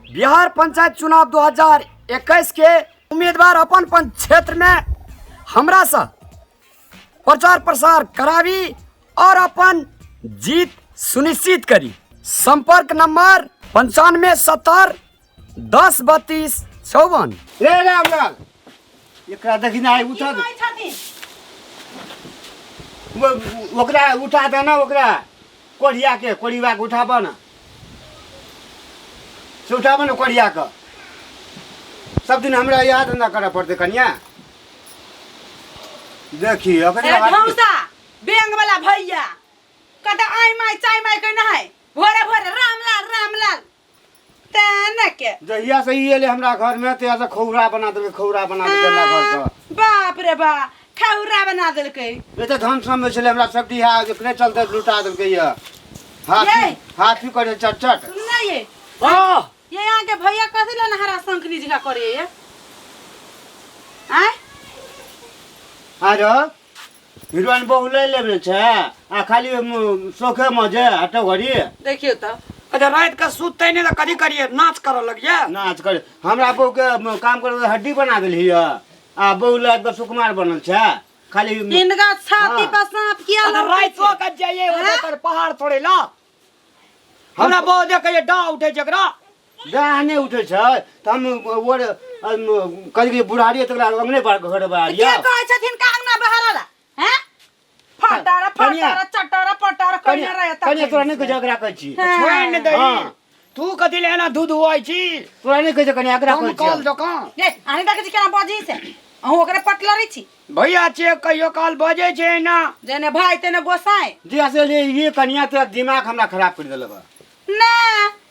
बिहार पंचायत चुनाव 2021 के उम्मीदवार अपन क्षेत्र में हमरा सा प्रचार प्रसार करावी और अपन जीत सुनिश्चित करी। संपर्क नंबर 9570103254। रे रामलाल एकरा देखि ना उठा ओकरा उठा दे ना, ओकरा कोढ़िया के कोढ़ीवा के उठाब ना, से उठाब ना कोढ़िया के। सब दिन हमरा याद ना करे पड़ते कन्या। देखी ढौसा बैंक वाला भैया कहते आई माई चाय माई कहना है भोरे भोरे रामलाल तेने के जहिया से ही एले हमरा घर में ते ऐसा खौरा बना देबे घर का। बाप रे बा खौरा बना देलकै। ये तो धन सम में चले हमरा सब दी है एकरे चलते लुटा देलकै। ये हाथी करे चट नहीं ये ये यहाँ के भैया कथी ला नहरा शंखनी जगह करे ये आय आरो हिरोइन बहु ले लेबे छे आ खाली सोखे मजे हटो घड़ी। देखियो तो अच्छा रात का सूतते नहीं तो कदी करिए नाच कर लगिए। नाच करे हमरा बहू के काम करे हड्डी बना देली है आ बहू ले एकदम सुकुमार बनल छे खाली इनका छाती पर सांप किया अच्छा रात को कर जाइए उधर पहाड़ तोड़े ला हमरा बहुत देखे डा उठे जकरा दाहने उठे छे त हम ओर कदी बुढ़ारी तकरा अंगने पर घर बाहरी के कहै छथिन कांगना बहारला हैं फटारा चटारा पटारा कन्या रहे त कन्या तोरा नहीं झगड़ा कर छी छोड़ न दही तू कथी लेना दूध होई छी तोरा नहीं कह कन्या एकरा कर छी कल दुकान ए आनी देखे छी केना बजै छै अहू ओकरे पटला रही छी भैया चेक कहियो काल बजे छै ना जेने भाई तेने गोसाई जैसे ये कन्या तेरा दिमाग हमरा खराब कर देलक ना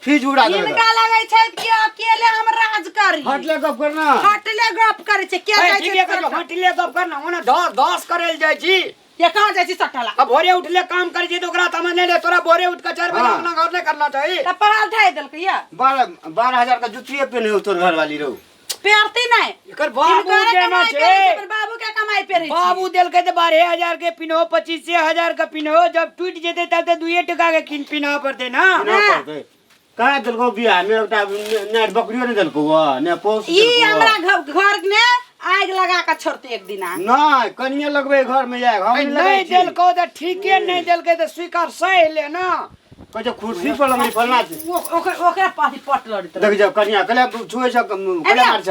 फीज उड़ा देलक। इनका लगे छै कि अकेले हम राज करी हटले गप करना हटले गप करे छै के कहै ठीक है छै हटले गप करना ओना दस करेल जाइ छी ये कहां जाइ छी सट्टाला अब भोरे उठले काम करे छी तो ओकरा तमने ले तोरा भोरे उठ के 4 बजे अपना घर नहीं करना चाहिए त पहाड़ ढाई देलकै या 12,000 का जुतिए पहने हो तोर घर वाली रो पेरती नहीं एकर बाबू देना छै बाबू के कमाई पेरे बाबू देल के 12,000 के पिनो 25,000 का पिनो जब टूट जेते तब 2 टका के किन पिनो पड़ते ना कहाँ दिलको बिहार में एउटा नेट बकरियो नहीं दिलको ने पोस ई हमरा घर ने आग लगा के छोड़ते एक दिन नहीं कनिया लगबे घर में जाए हम नहीं दिल को तो ठीके नहीं दिल के तो स्वीकार सह ले ना कहे कुर्सी पर लंगी फलना ओकरा पानी पट लड़ी देख जाओ कनिया कले छुए छ कले मार छ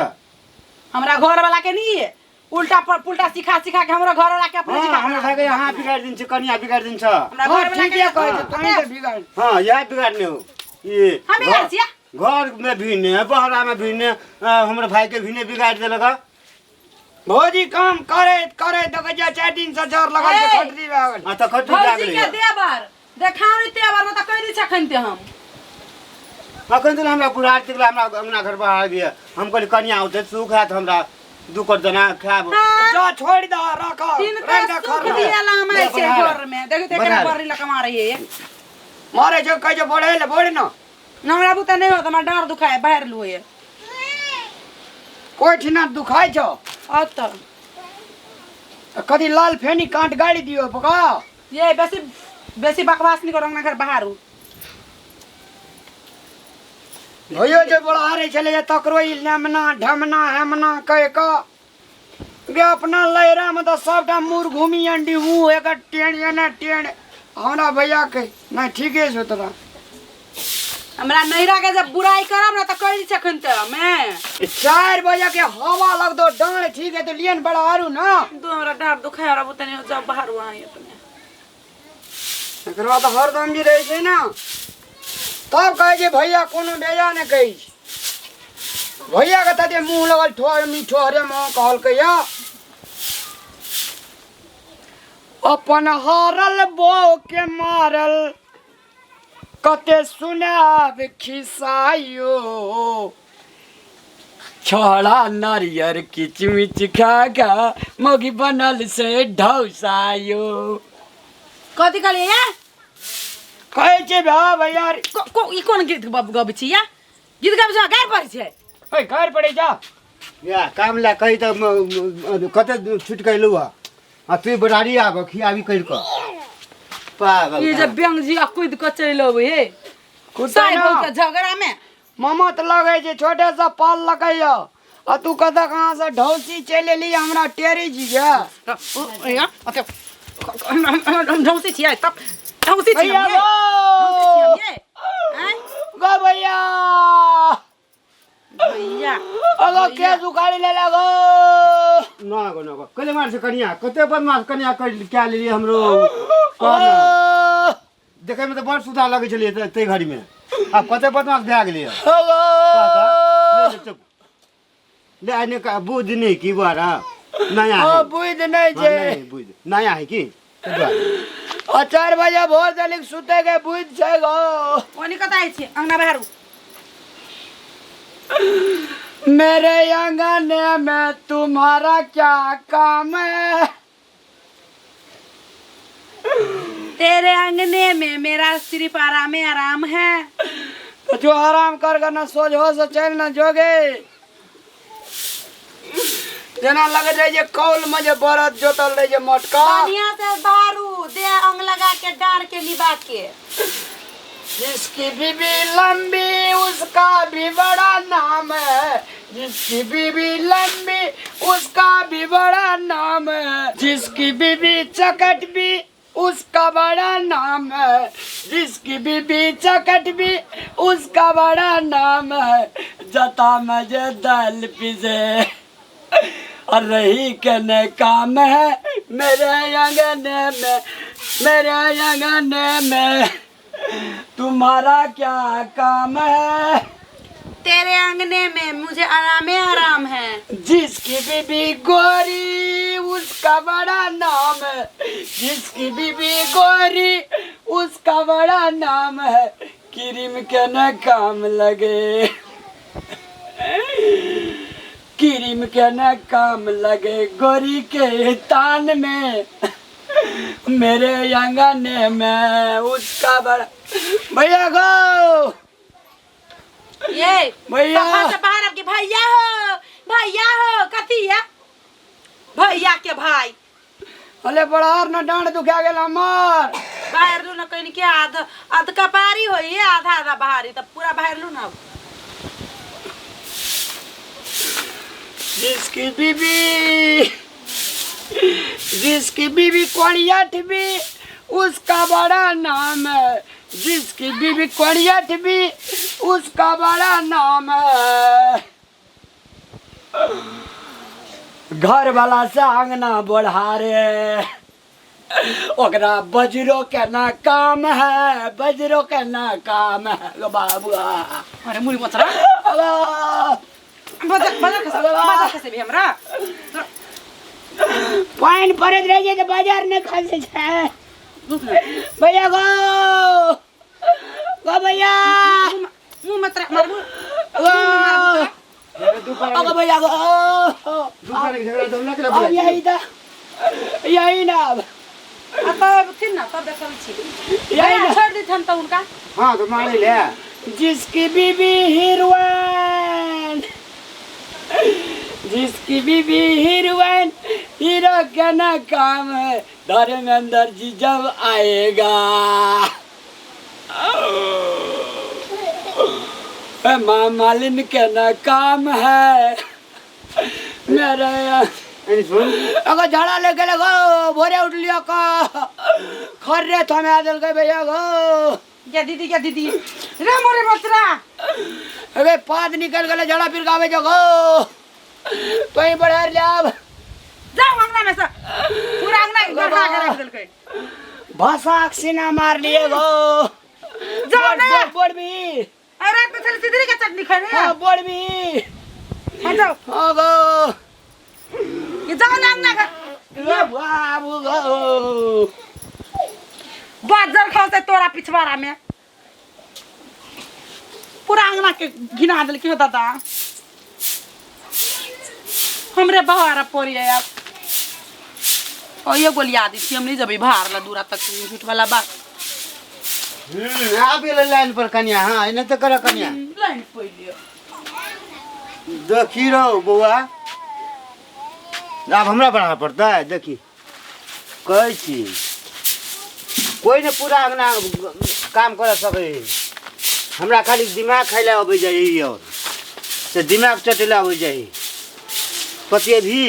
हमरा घर वाला के नहीं है उल्टा पुल्टा सिखा के हमरा घर वाला के अपने सिखा हमरा भागे यहां बिगाड़ दिन छ कनिया बिगाड़ दिन छ हमरा घर वाला ठीक है कहे तुम के बिगाड़ हां यह बिगाड़ने हो ये हम बिगाड़ छिया घर में भी ने बहरा में भी ने हमरा भाई के भी ने बिगाड़ देलक। भौजी काम करे तो गजा 4 दिन से जोर लगा के खटरी भागल आ त खटरी भौजी भागल के देवर देखावनी तेवर में त कह दी छखन ते हम अखन तो हमरा बुढ़ार तिकला हमरा अंगना घर बाहर भी हम कहली कनिया होते सुख है हमरा दू कर जना खाब जा छोड़ दो रखो इनका सुख दिया लामा से घर में देखो तेरा बरी लका मारे ये मारे जो कह जो बोले ना हमरा बुता नहीं हो त हमरा डर दुखाए बाहर लो ये कोई ठिना दुखाई छो अत कदी लाल फेनी काट गाड़ी दियो पका ये बेसी बकवास नहीं करो ना घर बाहर हो भयो जो बड़ा रे चले तकरोई लेमना ढमना हेमना कह का बे अपना लहरा में तो सबटा मुर घूमी अंडी हूं एक टेण ना टेण हमरा भैया के नहीं ठीक है सो तोरा हमरा नहिरा के जब बुराई करब ना त कहि छखन त मैं 4 बजे के हवा लग दो डांड ठीक है तो लियन बड़ा आरू ना तो हमरा डर दुखाए और बुतने जब बाहर हुआ है अपने एकर बाद हरदम भी रहे छै ना तब कहे जे भैया कोनो बेजा ने कही भैया के तते मुंह लगल ठोर मीठो हरे मुंह कहल के या अपन हारल बो के मारल कते सुनाब खिसाइयो छोड़ा नारियर किचमिच खागा मोगी बनल से ढौसायो कथी कहलिए या कहे छे भैया को ई कोन गीत गबै छी या गीत गाबै छ गार पर छै ओए घर पड़े जा या काम ला कही त कते छुट गइलु आ तू बरारी आब खियावी कइर क पागल ये जब व्यंग जी कूद के चल अबै हे कुछ साई के झगड़ा में ममत लगे छे छोटे सा पाल लगैया आ तू कदा कहाँ से ढौसी चले ली हमरा टेरी जी के या ओके ढौसी छियै तब ढौसी छियै भैया ये ढौसी छियै हैं गो भैया भैया अगो के जुगाड़ी ले लगो ना गो कले मार से कनिया कते बदमाश कनिया कर क्या ले लिए हमरो देखे में तो बड़ सुधार लगे छलिए ते घड़ी में अब कते बदमाश भए गेलिए चुप ले आने का बुझ नहीं की बारा नया है बुझ नहीं हाँ, छे नहीं बुझ नया है की 4 बजे भोर तक सुते के बुझ छे गो ओनी कतै छी अंगना बाहर मेरे आंगन में तुम्हारा क्या काम है तेरे अंगने में मेरा सिर्फ आराम आराम है तो जो आराम कर ना सोच हो से चल ना जोगे जना लग रही है कौल में जे बरत जोतल रही है मटका बढ़िया से बारू दे अंग लगा के डार के लिबा के जिसकी बीबी लंबी उसका भी बड़ा नाम है जिसकी बीबी लंबी उसका भी बड़ा नाम है जिसकी बीबी चकट भी उसका बड़ा नाम है जिसकी बीबी चकट भी उसका बड़ा नाम है जता मजे दाल पिसे और रही कहने काम है मेरे अंगने में तुम्हारा क्या काम है तेरे अंगने में मुझे आराम है जिसकी बीबी गोरी उसका बड़ा नाम है जिसकी बीबी गोरी उसका बड़ा नाम है क्रीम के न काम लगे क्रीम के न काम लगे गोरी के तान में मेरे अंगने में उसका बड़ा भैया गो ये भैया सफा से बाहर आपके भैया हो कथी है भैया के भाई अले बड़ार न डांड दुखा गेल हमार बाहर लू ना कहीं के आध कपारी होई आधा बाहरी तब पूरा बाहर लू ना जिसकी बीबी कोड़ियाठ भी उसका बड़ा नाम है जिसकी बीबी कोड़ियाठ भी उसका बड़ा नाम है घर वाला से अंगना बढ़ारे ओकरा बजरो के ना काम है बजरो के ना काम है बाबुआ अरे मुड़ी मचरा बाजार कैसे भी हमरा पानी पड़े रह तो बाजार नहीं खा से भैया गो भैया मुंह में मार गो भैया गो दूसरे के झगड़ा तुम ना यही ना तब थी ना तब देखल छी यही छोड़ दी हम तो उनका हां तो मान ले जिसकी बीबी हीरोइन जिसकी बीबी हीरोइन हीरो का ना काम है धर्मेंद्र जी जब आएगा मालिन के ना काम है मेरे सुन अगर झाड़ा लेके लगो भोरे उठ लिया का खर्रे थमे दिल गए भैया गो क्या दीदी रे मोरे मचरा अबे पाद निकल गए झाड़ा फिर गावे जगो तो ही बढ़ा ले अब जाओ अंगना में से पूरा अंगना गढ़ा के रख देलकै भाषा सीना मार लिए गो जाओ ना बोड़ भी और रात में चल सिद्धरी का चटनी खाने हां बोड़ भी जाओ हां गो ये जाओ ना अंगना का ये बाबू गो बाजार खाओ से तोरा पिछवाड़ा में पूरा अंगना के घिना दिल की होता था हमरे बहारा पोरी है यार और ये गोलिया दी थी हम नहीं जब बाहर ला दूरा तक झूठ वाला बात आ बेल लाइन पर कन्या हां इने तो कर कन्या लाइन पहिले देखी रो बुआ अब हमरा बढ़ा पड़ता है देखी कहै छी कोई ने पूरा अंगना काम कर सके हमरा खाली दिमाग खाइले अबै जाइ और से दिमाग चटेले अबै जाइ पतिए भी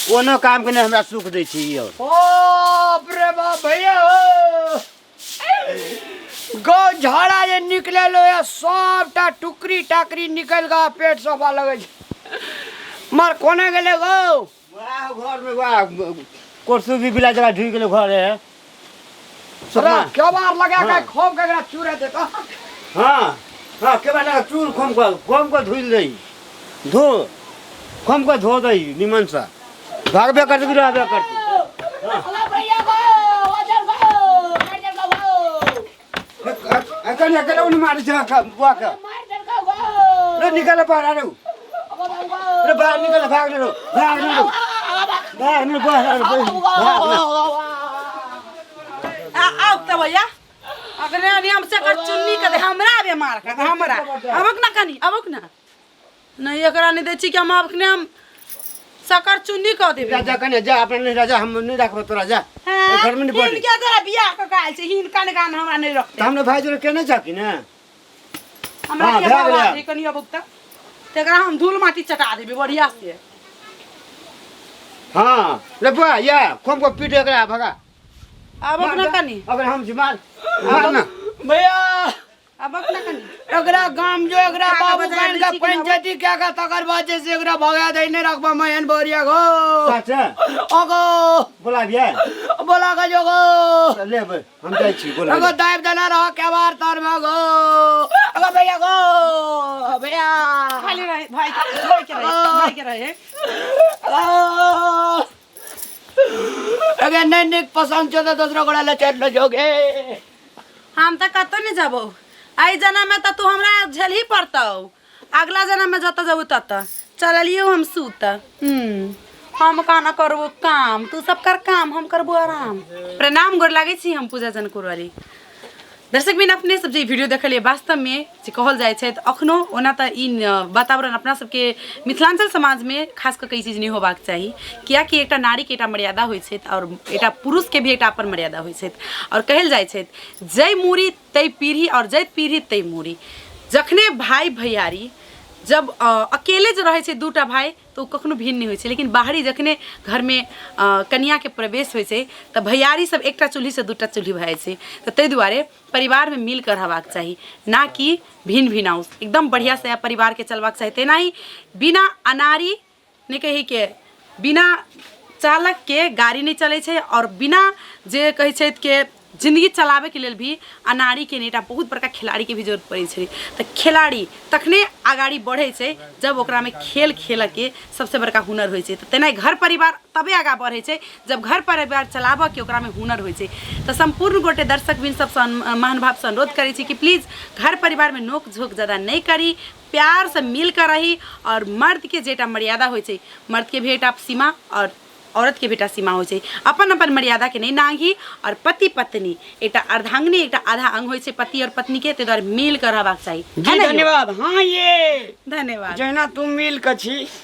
कोनो काम के नहीं हमरा सुख दै छी और ओ रे बाप भैया हो गौ झाड़ा ये निकले लो या सबटा टुकरी टाकरी निकल गा पेट सफा लगे मार कोने गेले गो वाह घर में वाह कोरसु भी बिला जगह ढुई गेले घर है अरे क्या बार लगा के खोप के एकरा चूरे देता हाँ हाँ के बार चूर खोम को धुल दई धो खोम को धो दई निमन सा भागबे कर भी रहबे कर भैया गो वजन गो अकन अकन उन मार जा का बुआ का रे निकल बाहर रे रे बाहर निकल भाग रे भाग आओ त भैया अगने नियम से कर चुन्नी के दे हमरा बे मार के हमरा अबक ना कनी अबक ना नहीं एकरा नहीं देची कि हम अबक ने हम सकर चुन्नी क देबे राजा कने जा अपने राजा हम नहीं रखबो तो राजा घर में नहीं पड़ी क्या तोरा बियाह के काल से हिन कने गान हमरा नहीं रखते हमने भाई जोरे केने जाकी ना हमरा हाँ, के भाग बाबा ले। रे कनी अबक त तेकरा हम धूल माटी चटा देबे बढ़िया से हां रे बुआ या खोम को पीट एकरा भगा अबक ना कनी अगर हम जिमाल मार ना भैया अबक ना कनी एकरा गाम जो एकरा काका बाबू बजा बहन दी का छी कि ना पंचायती क्या का तकर बाजे से एकरा भगा दे ने रखबा मैन बोरिया गो चाचा ओगो बोला बिया बोला का जो गो ले बे हम जाई छी बोला अगो दाइब देना रह के बार तार में गो अगो भैया गो भैया खाली रहे भाई के रहे अगे नहीं पसंद चो तो दूसरा गोड़ा ले चढ़ लो जोगे हम त कतो नहीं जाबो आई जन्म में त तू हमरा झेल ही पड़तौ अगला जन्म में जत जाबू तत चलियो हम सूत हम काना करबो काम तू सब कर काम हम करबो आराम प्रणाम गोर लागे छी हम पूजा जन कुरवारी दर्शक बिन अपने सब जे वीडियो देखलिए वास्तव में जे कहल जाय छै त अखनो ओना त इ वातावरण अपना सबके मिथिलांचल समाज में खास कर कई चीज नहीं होबाक चाहिए किया कि एकटा नारी के एकटा मर्यादा होय छै और एकटा पुरुष के भी एकटा अपन मर्यादा होय छै और कहल जाय छै जय मूरी तय पीढ़ी और जय पीढ़ी तय मूरी जखने भाई भैयारी जब अकेले जो रहे दूटा भाई तो कखनो भिन्न नहीं होय लेकिन बाहरी जखने घर में कन्या के प्रवेश होय तो भैयारी सब एकटा चूल्ही से दूटा चूल्ही भए छै तो तै दुआरे परिवार में मिलकर रहबाक चाहिए ना कि भिन्न भिन्न हाउस एकदम बढ़िया से परिवार के चलबाक चाहिए तेना ही बिना अनारी नहीं कही के बिना चालक के गाड़ी नहीं चले छै और बिना जे कहे छै के जिंदगी चलावे के लिए भी अनाड़ी के नेटा बहुत बड़का खिलाड़ी के भी जरूरत पड़े छै तो खिलाड़ी तखने आगाड़ी बढ़े छै जब ओकरा में खेल खेल के सबसे बड़का हुनर होय छै तो तेना घर परिवार तबे आगा बढ़े छै जब घर परिवार चलाबऽ के ओकरा में हुनर होय छै तो संपूर्ण गोटे दर्शक बिन सब महानुभाव से अनुरोध करे छी कि प्लीज घर परिवार में नोक झोंक ज्यादा नहीं करी प्यार से मिलकर रही और मर्द के जेटा मर्यादा होय छै मर्द के भी एकटा सीमा और औरत के बेटा सीमा हो छै अपन अपन मर्यादा के नहीं नांगी और पति पत्नी एकटा अर्धांगिनी एकटा आधा अंग होय छै पति और पत्नी के ते द्वारा मिल कर रहबाक चाहिए जी धन्यवाद हाँ ये धन्यवाद जहिना तुम मिल के छी